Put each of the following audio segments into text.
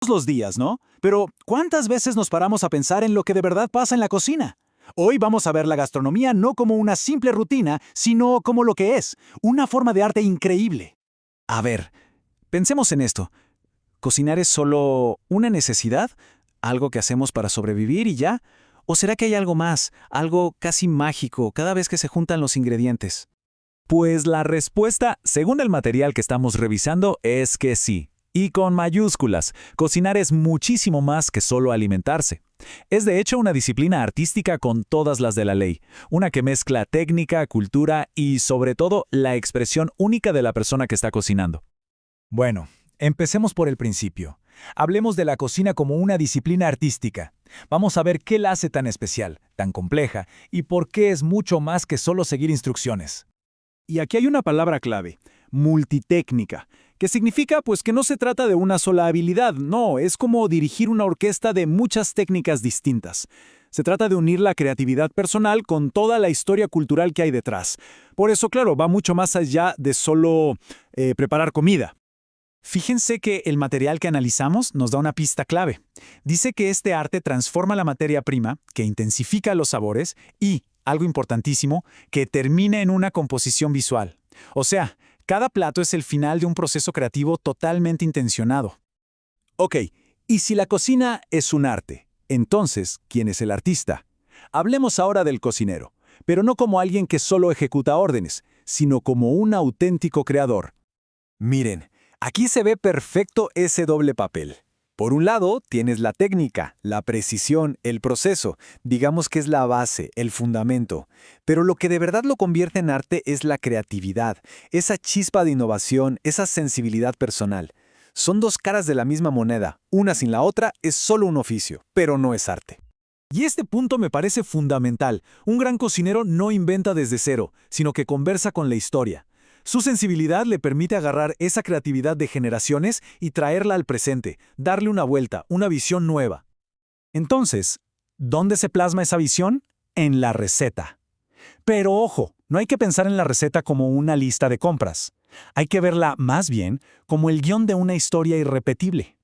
los días, ¿no? Pero ¿cuántas veces nos paramos a pensar en lo que de verdad pasa en la cocina? Hoy vamos a ver la gastronomía no como una simple rutina, sino como lo que es, una forma de arte increíble. A ver, pensemos en esto. ¿Cocinar es solo una necesidad? ¿Algo que hacemos para sobrevivir y ya? ¿O será que hay algo más, algo casi mágico cada vez que se juntan los ingredientes? Pues la respuesta, según el material que estamos revisando, es que sí. Y con mayúsculas, cocinar es muchísimo más que solo alimentarse. Es de hecho una disciplina artística con todas las de la ley, una que mezcla técnica, cultura y, sobre todo, la expresión única de la persona que está cocinando. Bueno, empecemos por el principio. Hablemos de la cocina como una disciplina artística. Vamos a ver qué la hace tan especial, tan compleja, y por qué es mucho más que solo seguir instrucciones. Y aquí hay una palabra clave, multitécnica, que significa pues que no se trata de una sola habilidad, no, es como dirigir una orquesta de muchas técnicas distintas. Se trata de unir la creatividad personal con toda la historia cultural que hay detrás. Por eso, claro, va mucho más allá de solo preparar comida. Fíjense que el material que analizamos nos da una pista clave. Dice que este arte transforma la materia prima, que intensifica los sabores y, algo importantísimo, que termina en una composición visual. O sea, cada plato es el final de un proceso creativo totalmente intencionado. Ok, y si la cocina es un arte, entonces, ¿quién es el artista? Hablemos ahora del cocinero, pero no como alguien que solo ejecuta órdenes, sino como un auténtico creador. Miren, aquí se ve perfecto ese doble papel. Por un lado, tienes la técnica, la precisión, el proceso, digamos que es la base, el fundamento. Pero lo que de verdad lo convierte en arte es la creatividad, esa chispa de innovación, esa sensibilidad personal. Son dos caras de la misma moneda, una sin la otra es solo un oficio, pero no es arte. Y este punto me parece fundamental. Un gran cocinero no inventa desde cero, sino que conversa con la historia. Su sensibilidad le permite agarrar esa creatividad de generaciones y traerla al presente, darle una vuelta, una visión nueva. Entonces, ¿dónde se plasma esa visión? En la receta. Pero ojo, no hay que pensar en la receta como una lista de compras. Hay que verla, más bien, como el guión de una historia irrepetible.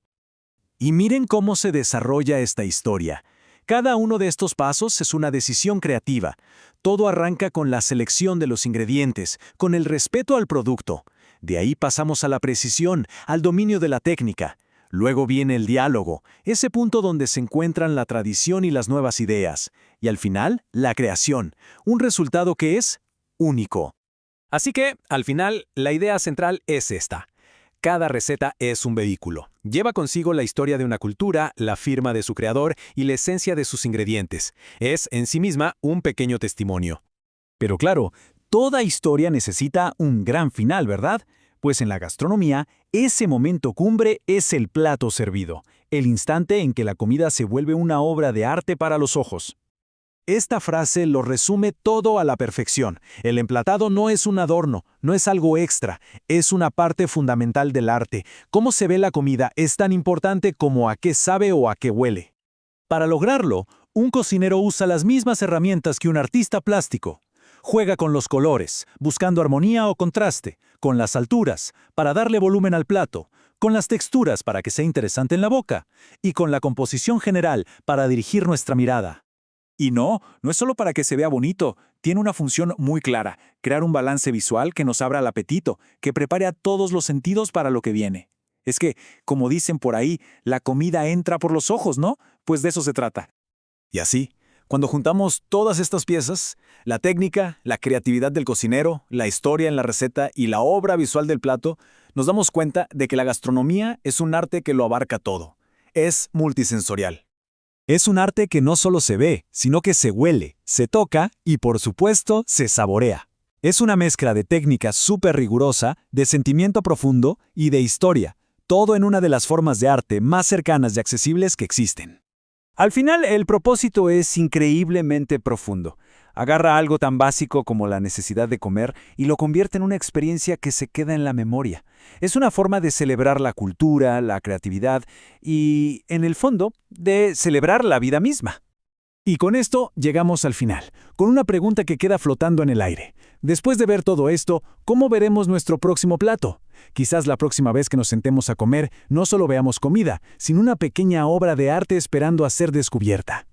Y miren cómo se desarrolla esta historia. Cada uno de estos pasos es una decisión creativa. Todo arranca con la selección de los ingredientes, con el respeto al producto. De ahí pasamos a la precisión, al dominio de la técnica. Luego viene el diálogo, ese punto donde se encuentran la tradición y las nuevas ideas. Y al final, la creación, un resultado que es único. Así que, al final, la idea central es esta. Cada receta es un vehículo. Lleva consigo la historia de una cultura, la firma de su creador y la esencia de sus ingredientes. Es, en sí misma, un pequeño testimonio. Pero claro, toda historia necesita un gran final, ¿verdad? Pues en la gastronomía, ese momento cumbre es el plato servido, el instante en que la comida se vuelve una obra de arte para los ojos. Esta frase lo resume todo a la perfección. El emplatado no es un adorno, no es algo extra, es una parte fundamental del arte. Cómo se ve la comida es tan importante como a qué sabe o a qué huele. Para lograrlo, un cocinero usa las mismas herramientas que un artista plástico. Juega con los colores, buscando armonía o contraste, con las alturas, para darle volumen al plato, con las texturas para que sea interesante en la boca, y con la composición general para dirigir nuestra mirada. Y no es solo para que se vea bonito, tiene una función muy clara, crear un balance visual que nos abra el apetito, que prepare a todos los sentidos para lo que viene. Es que, como dicen por ahí, la comida entra por los ojos, ¿no? Pues de eso se trata. Y así, cuando juntamos todas estas piezas, la técnica, la creatividad del cocinero, la historia en la receta y la obra visual del plato, nos damos cuenta de que la gastronomía es un arte que lo abarca todo. Es multisensorial. Es un arte que no solo se ve, sino que se huele, se toca y, por supuesto, se saborea. Es una mezcla de técnica súper rigurosa, de sentimiento profundo y de historia, todo en una de las formas de arte más cercanas y accesibles que existen. Al final, el propósito es increíblemente profundo. Agarra algo tan básico como la necesidad de comer y lo convierte en una experiencia que se queda en la memoria. Es una forma de celebrar la cultura, la creatividad y, en el fondo, de celebrar la vida misma. Y con esto llegamos al final, con una pregunta que queda flotando en el aire. Después de ver todo esto, ¿cómo veremos nuestro próximo plato? Quizás la próxima vez que nos sentemos a comer, no solo veamos comida, sino una pequeña obra de arte esperando a ser descubierta.